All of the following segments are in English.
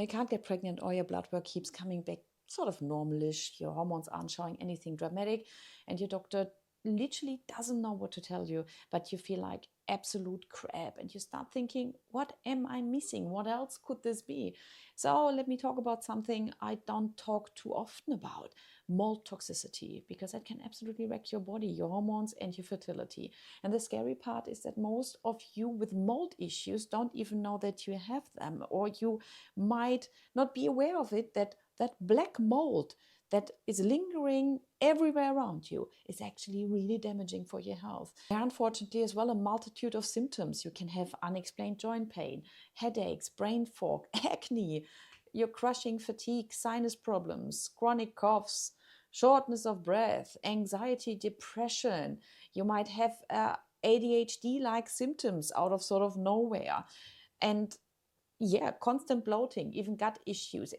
You can't get pregnant or your blood work keeps coming back sort of normalish, your hormones aren't showing anything dramatic, and your doctor literally doesn't know what to tell you, but you feel like absolute crap and you start thinking, what am I missing? What else could this be? So let me talk about something I don't talk too often about: mold toxicity, because that can absolutely wreck your body, your hormones, and your fertility. And the scary part is that most of you with mold issues don't even know that you have them, or you might not be aware of it, that black mold that is lingering everywhere around you is actually really damaging for your health. There are unfortunately as well a multitude of symptoms. You can have unexplained joint pain, headaches, brain fog, acne, your crushing fatigue, sinus problems, chronic coughs, shortness of breath, anxiety, depression. You might have ADHD-like symptoms out of sort of nowhere. And yeah, constant bloating, even gut issues.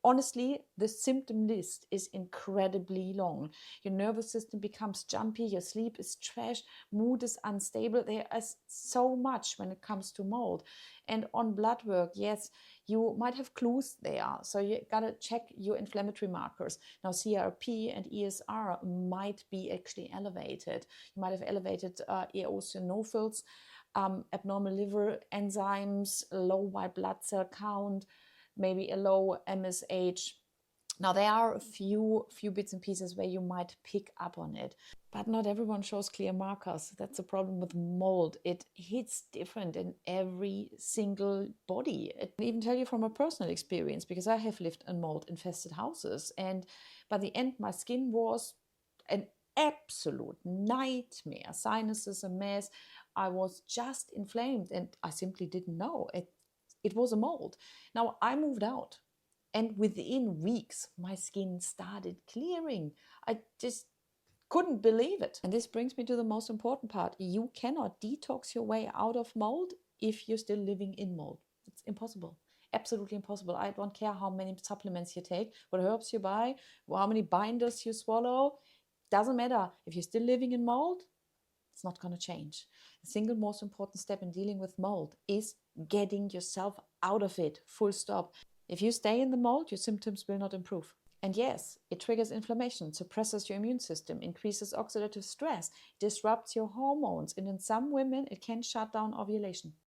Honestly, the symptom list is incredibly long. Your nervous system becomes jumpy, your sleep is trash, mood is unstable. There is so much when it comes to mold. And on blood work, yes, you might have clues there. So you gotta check your inflammatory markers. Now, CRP and ESR might be actually elevated. You might have elevated eosinophils, abnormal liver enzymes, low white blood cell count, maybe a low MSH. Now, there are a few bits and pieces where you might pick up on it, but not everyone shows clear markers. That's the problem with mold. It hits different in every single body. I can even tell you from a personal experience, because I have lived in mold-infested houses, and by the end, my skin was an absolute nightmare. Sinuses a mess. I was just inflamed, and I simply didn't know it. It was a mold. Now, I moved out, and within weeks, my skin started clearing. I just couldn't believe it. And this brings me to the most important part. You cannot detox your way out of mold if you're still living in mold. It's impossible. Absolutely impossible. I don't care how many supplements you take, what herbs you buy, how many binders you swallow. Doesn't matter. If you're still living in mold, it's not going to change. The single most important step in dealing with mold is getting yourself out of it, full stop. If you stay in the mold, your symptoms will not improve. And yes, it triggers inflammation, suppresses your immune system, increases oxidative stress, disrupts your hormones, and in some women, it can shut down ovulation.